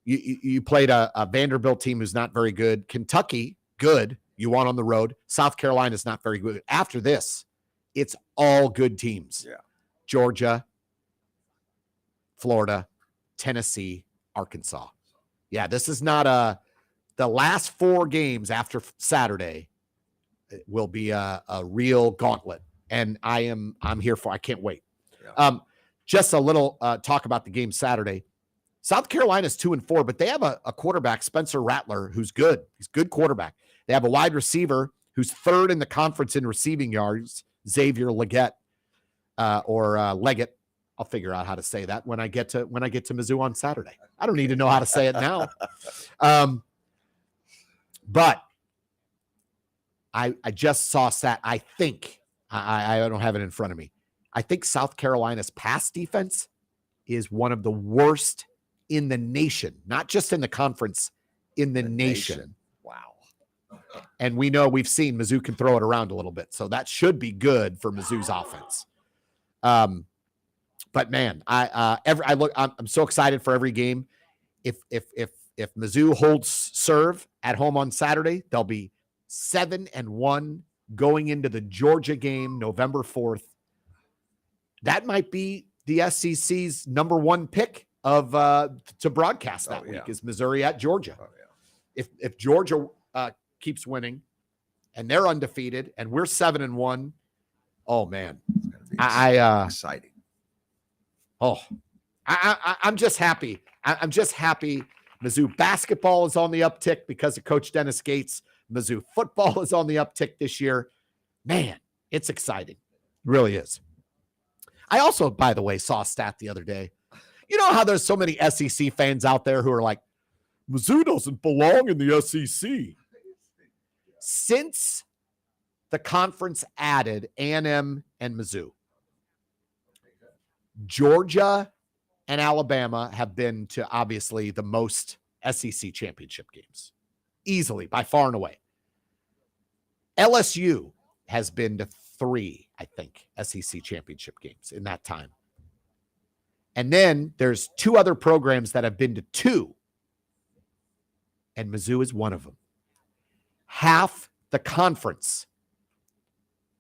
you played a Vanderbilt team who's not very good. Kentucky, good. You won on the road. South Carolina's not very good. After this, it's all good teams. Yeah. Georgia, Florida, Tennessee, Arkansas. Yeah, this is not the last 4 games after Saturday will be a real gauntlet. And I'm here for, I can't wait. Yeah. Just a little talk about the game Saturday. South Carolina's 2-4, but they have a quarterback, Spencer Rattler, who's good. He's a good quarterback. They have a wide receiver who's 3rd in the conference in receiving yards, Xavier Leggett, or Leggett. I'll figure out how to say that when I get to Mizzou on Saturday. I don't need to know how to say it now. But I just saw I think I don't have it in front of me. I think South Carolina's pass defense is one of the worst in the nation, not just in the conference, in the nation. Wow. And we've seen Mizzou can throw it around a little bit. So that should be good for Mizzou's offense. But man, I'm so excited for every game. If Mizzou holds serve at home on Saturday, they'll be 7-1 going into the Georgia game November 4th. That might be the SEC's number one pick of to broadcast that week is Missouri at Georgia. If Georgia keeps winning and they're undefeated and we're 7-1, oh man, exciting. I'm just happy. I'm just happy. Mizzou basketball is on the uptick because of Coach Dennis Gates. Mizzou football is on the uptick this year. Man, it's exciting. It really is. I also, by the way, saw a stat the other day. You know how there's so many SEC fans out there who are like, Mizzou doesn't belong in the SEC. Since the conference added A&M and Mizzou, Georgia and Alabama have been to obviously the most SEC championship games. Easily, by far and away. LSU has been to 3, I think, SEC championship games in that time. And then there's 2 other programs that have been to 2. And Mizzou is one of them. Half the conference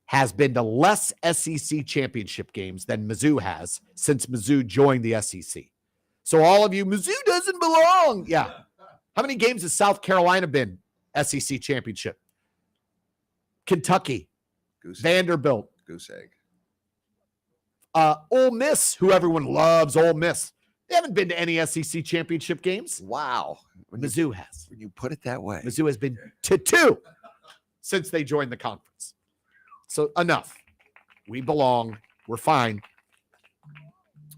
has been to less SEC championship games than Mizzou has since Mizzou joined the SEC. So all of you, Mizzou doesn't belong. Yeah. How many games has South Carolina been SEC championship? Kentucky, Vanderbilt, Goose egg. Ole Miss, who everyone loves, Ole Miss. They haven't been to any SEC championship games. Wow. Mizzou has. When you put it that way. Mizzou has been to 2 since they joined the conference. So enough. We belong. We're fine.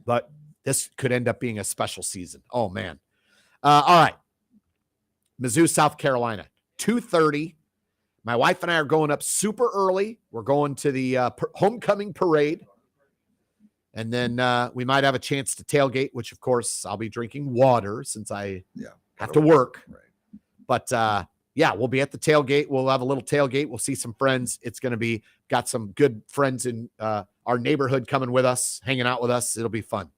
But this could end up being a special season. Oh, man. All right. Mizzou, South Carolina, 2:30. My wife and I are going up super early. We're going to the homecoming parade. And then we might have a chance to tailgate, which, of course, I'll be drinking water since I have to work. Right. But, we'll be at the tailgate. We'll have a little tailgate. We'll see some friends. It's going to be got some good friends in our neighborhood coming with us, hanging out with us. It'll be fun.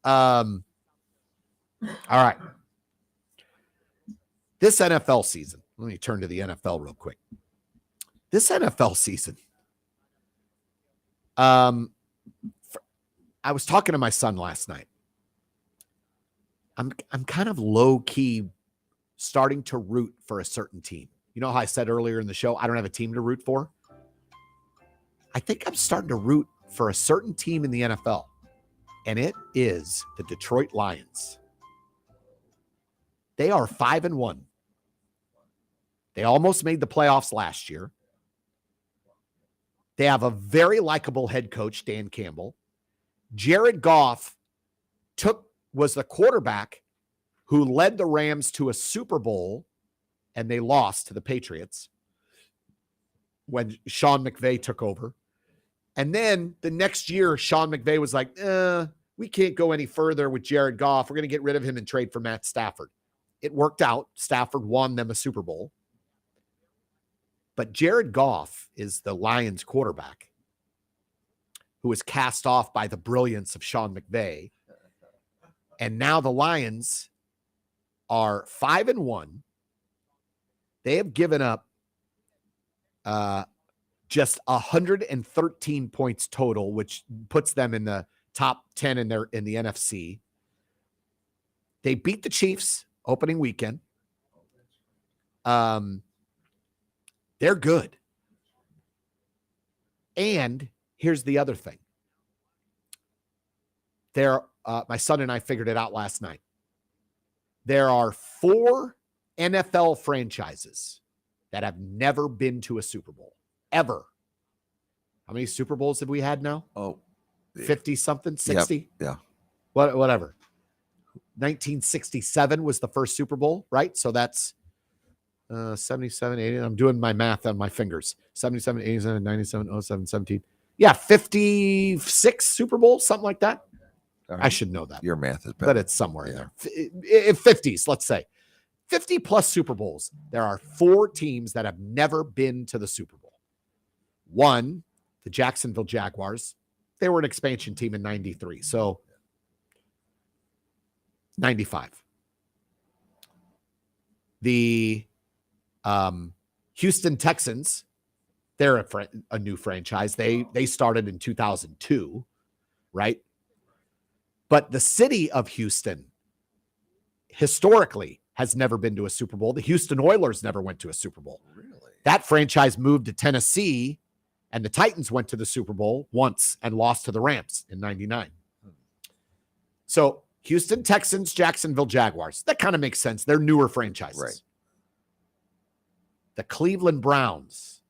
All right. This NFL season, let me turn to the NFL real quick. This NFL season, I was talking to my son last night. I'm kind of low key starting to root for a certain team. You know how I said earlier in the show, I don't have a team to root for? I think I'm starting to root for a certain team in the NFL, and it is the Detroit Lions. They are 5-1. They almost made the playoffs last year. They have a very likable head coach, Dan Campbell. Jared Goff was the quarterback who led the Rams to a Super Bowl, and they lost to the Patriots when Sean McVay took over. And then the next year, Sean McVay was like, we can't go any further with Jared Goff. We're going to get rid of him and trade for Matt Stafford. It worked out. Stafford won them a Super Bowl. But Jared Goff is the Lions quarterback who was cast off by the brilliance of Sean McVay. And now the Lions are 5-1. They have given up just 113 points total, which puts them in the top 10 in the NFC. They beat the Chiefs opening weekend. They're good. And here's the other thing. My son and I figured it out last night. There are 4 NFL franchises that have never been to a Super Bowl, ever. How many Super Bowls have we had now? 50 something, 60? Yeah. Whatever. 1967 was the first Super Bowl, right? So that's 77, 80. I'm doing my math on my fingers. 77, 87, 97, 07, 17. Yeah, 56 Super Bowls, something like that. I should know that. Your math is better. But it's somewhere in there. 50s, let's say. 50 plus Super Bowls. There are 4 teams that have never been to the Super Bowl. 1, the Jacksonville Jaguars. they were an expansion team in 93. So 95. The Houston Texans, they're a new franchise. They started in 2002, right? But the city of Houston historically has never been to a Super Bowl. The Houston Oilers never went to a Super Bowl. Really? That franchise moved to Tennessee, and the Titans went to the Super Bowl once and lost to the Rams in 99. So Houston Texans, Jacksonville Jaguars. That kind of makes sense. They're newer franchises. Right. The Cleveland Browns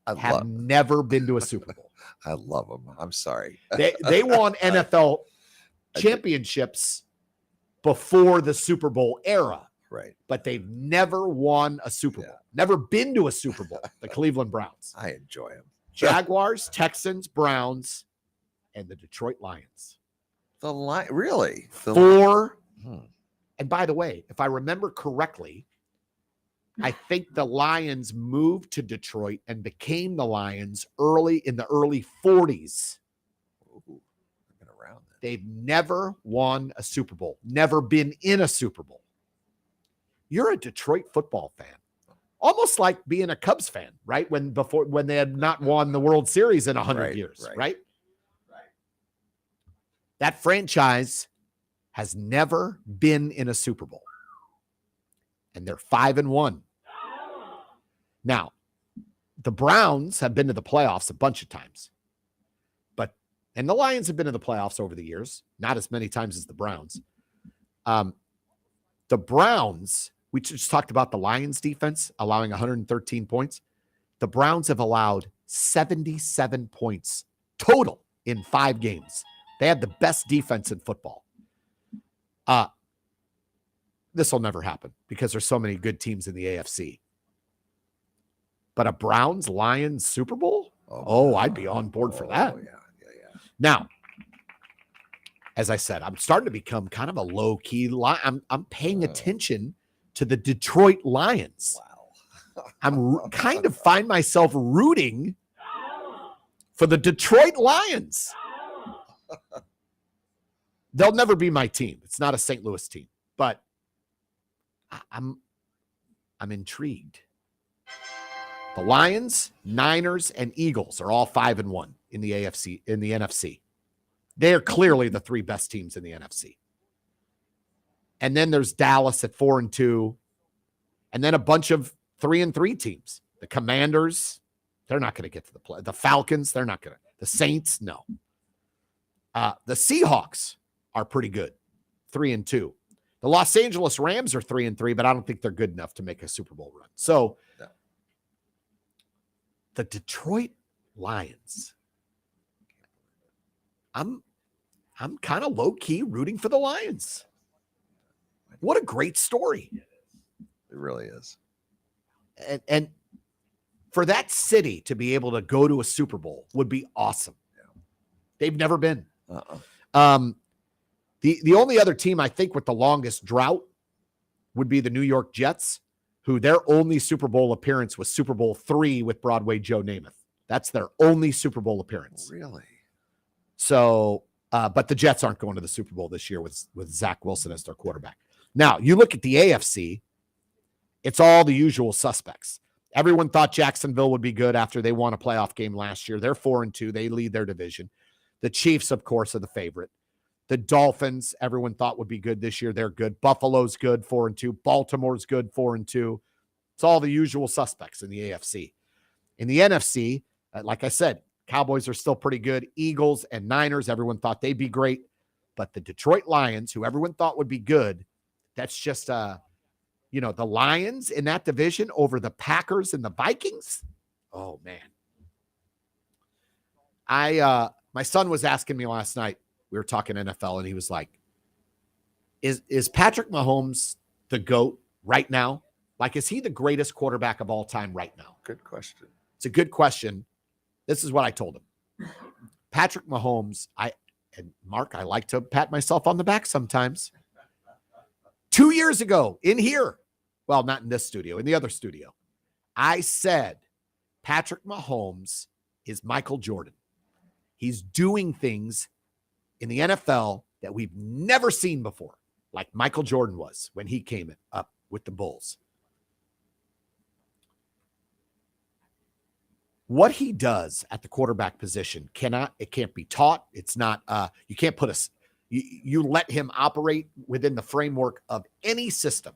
have never been to a Super Bowl. I love them. I'm sorry. They won NFL championships before the Super Bowl era. Right. But they've never won a Super Bowl. Never been to a Super Bowl. The Cleveland Browns. I enjoy them. Jaguars, Texans, Browns, and the Detroit Lions. Really? Four. And by the way, if I remember correctly, I think the Lions moved to Detroit and became the Lions in the early 40s. Ooh, been around then. They've never won a Super Bowl, never been in a Super Bowl. You're a Detroit football fan. Almost like being a Cubs fan, right? When they had not won the World Series in 100 years, right? That franchise has never been in a Super Bowl. And they're 5-1. Now, the Browns have been to the playoffs a bunch of times. And the Lions have been to the playoffs over the years, not as many times as the Browns. The Browns, we just talked about the Lions defense allowing 113 points. The Browns have allowed 77 points total in 5 games. They have the best defense in football. This will never happen because there's so many good teams in the AFC. But a Browns-Lions Super Bowl? I'd be on board for that. Yeah. Now, as I said, I'm starting to become kind of a low-key I'm paying attention to the Detroit Lions. Wow. I'm kind of find myself rooting for the Detroit Lions. They'll never be my team. It's not a St. Louis team, but I'm intrigued. The Lions, Niners, and Eagles are all 5-1 in the NFC. They are clearly the 3 best teams in the NFC. And then there's Dallas at 4-2, and then a bunch of 3-3 teams. The Commanders, they're not going to get to the play. The Falcons, they're not going to. The Saints, no. The Seahawks are pretty good, 3-2. The Los Angeles Rams are 3-3, but I don't think they're good enough to make a Super Bowl run. So the Detroit Lions, I'm kind of low-key rooting for the Lions. What a great story. It really is. And for that city to be able to go to a Super Bowl would be awesome. Yeah. They've never been. The only other team I think with the longest drought would be the New York Jets, who their only Super Bowl appearance was Super Bowl III with Broadway Joe Namath. That's their only Super Bowl appearance. Really? So, but the Jets aren't going to the Super Bowl this year with Zach Wilson as their quarterback. Now, you look at the AFC, it's all the usual suspects. Everyone thought Jacksonville would be good after they won a playoff game last year. They're 4-2. They lead their division. The Chiefs, of course, are the favorite. The Dolphins, everyone thought would be good this year. They're good. Buffalo's good, 4-2. Baltimore's good, 4-2. It's all the usual suspects in the AFC. In the NFC, like I said, Cowboys are still pretty good. Eagles and Niners, everyone thought they'd be great. But the Detroit Lions, who everyone thought would be good, that's just, the Lions in that division over the Packers and the Vikings. Oh, man. My son was asking me last night, we were talking NFL, and he was like, is Patrick Mahomes the GOAT right now? Like, is he the greatest quarterback of all time right now? Good question. It's a good question. This is what I told him. Patrick Mahomes, and Mark, I like to pat myself on the back sometimes. 2 years ago in here, well, not in this studio, in the other studio, I said Patrick Mahomes is Michael Jordan. He's doing things in the NFL that we've never seen before, like Michael Jordan was when he came up with the Bulls. What he does at the quarterback position can't be taught. It's not, you can't put you let him operate within the framework of any system.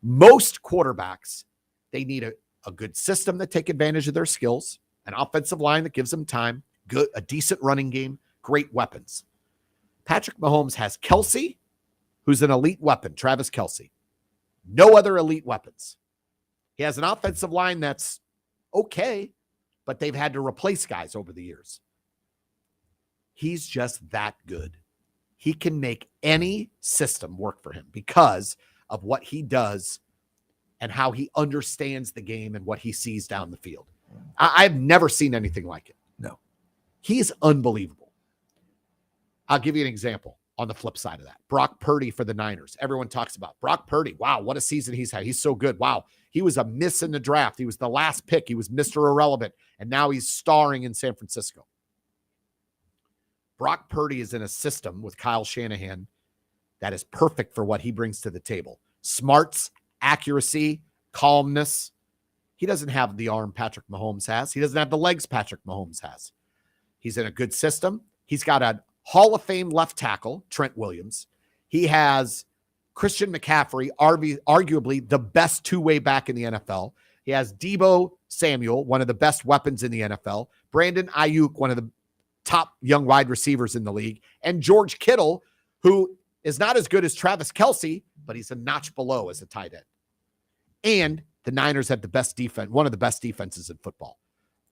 Most quarterbacks, they need a good system that take advantage of their skills, an offensive line that gives them time, a decent running game, great weapons. Patrick Mahomes has Kelce, who's an elite weapon, Travis Kelce. No other elite weapons. He has an offensive line that's okay, but they've had to replace guys over the years. He's just that good. He can make any system work for him because of what he does and how he understands the game and what he sees down the field. I've never seen anything like it. No. He's unbelievable. I'll give you an example on the flip side of that. Brock Purdy for the Niners. Everyone talks about Brock Purdy. Wow, what a season he's had. He's so good. Wow, he was a miss in the draft. He was the last pick. He was Mr. Irrelevant, and now he's starring in San Francisco. Brock Purdy is in a system with Kyle Shanahan that is perfect for what he brings to the table. Smarts, accuracy, calmness. He doesn't have the arm Patrick Mahomes has. He doesn't have the legs Patrick Mahomes has. He's in a good system. He's got a Hall of Fame left tackle, Trent Williams. He has Christian McCaffrey, arguably the best two-way back in the NFL. He has Deebo Samuel, one of the best weapons in the NFL. Brandon Ayuk, one of the top young wide receivers in the league. And George Kittle, who is not as good as Travis Kelce, but he's a notch below as a tight end. And the Niners have the best defense, one of the best defenses in football.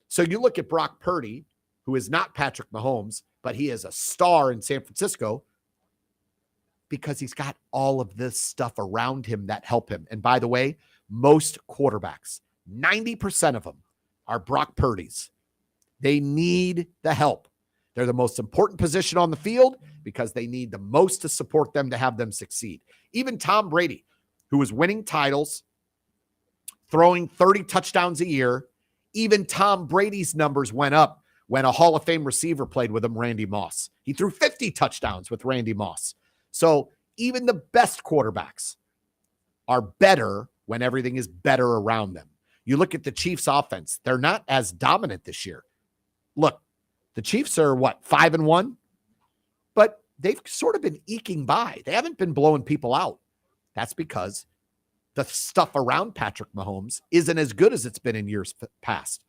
So you look at Brock Purdy, who is not Patrick Mahomes, but he is a star in San Francisco because he's got all of this stuff around him that help him. And by the way, most quarterbacks, 90% of them are Brock Purdy's. They need the help. They're the most important position on the field because they need the most to support them to have them succeed. Even Tom Brady, who was winning titles, throwing 30 touchdowns a year, even Tom Brady's numbers went up when a Hall of Fame receiver played with him, Randy Moss. He threw 50 touchdowns with Randy Moss. So even the best quarterbacks are better when everything is better around them. You look at the Chiefs' offense. They're not as dominant this year. Look, the Chiefs are, 5-1? But they've sort of been eking by. They haven't been blowing people out. That's because the stuff around Patrick Mahomes isn't as good as it's been in years past.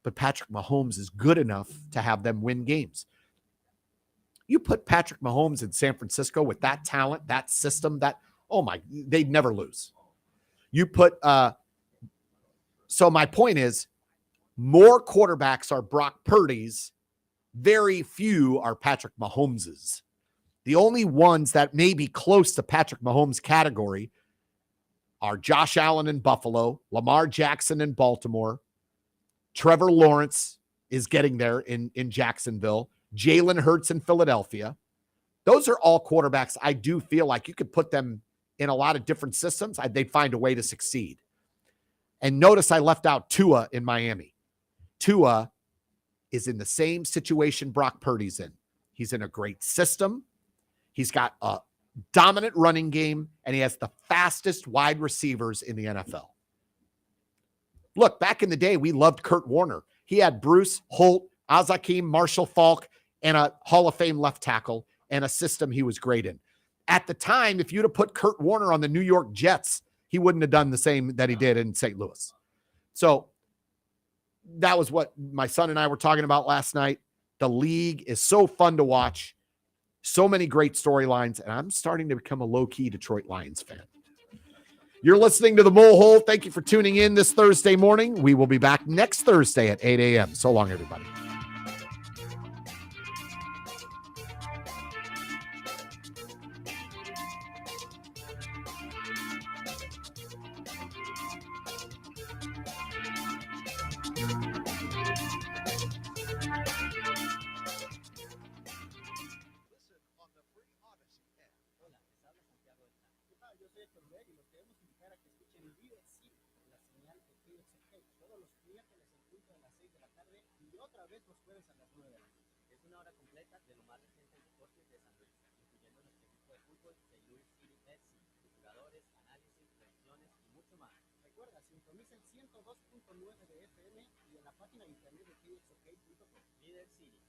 But Patrick Mahomes is good enough to have them win games. You put Patrick Mahomes in San Francisco with that talent, that system, they'd never lose. You put, so my point is, more quarterbacks are Brock Purdy's. Very few are Patrick Mahomes's. The only ones that may be close to Patrick Mahomes' category are Josh Allen in Buffalo, Lamar Jackson in Baltimore, Trevor Lawrence is getting there in Jacksonville, Jalen Hurts in Philadelphia. Those are all quarterbacks I do feel like you could put them in a lot of different systems. They'd find a way to succeed. And notice I left out Tua in Miami. Tua is in the same situation Brock Purdy's in. He's in a great system. He's got a dominant running game, and he has the fastest wide receivers in the NFL. Look, back in the day, we loved Kurt Warner. He had Bruce Holt, Azakim, Marshall Faulk, and a Hall of Fame left tackle, and a system he was great in. At the time, if you'd have put Kurt Warner on the New York Jets, he wouldn't have done the same that he did in St. Louis. So that was what my son and I were talking about last night. The league is so fun to watch. So many great storylines, and I'm starting to become a low-key Detroit Lions fan. You're listening to The Mole Hole. Thank you for tuning in this Thursday morning. We will be back next Thursday at 8 a.m. So long, everybody. Todos los miércoles en punto de las 6 de la tarde y otra vez los jueves a las 9 de la noche. campo de fútbol, St. Louis City FC, jugadores, análisis, predicciones y mucho más. Recuerda, sintoniza el 102.9 de FM y en la página de internet de KXOK.com. Líder City,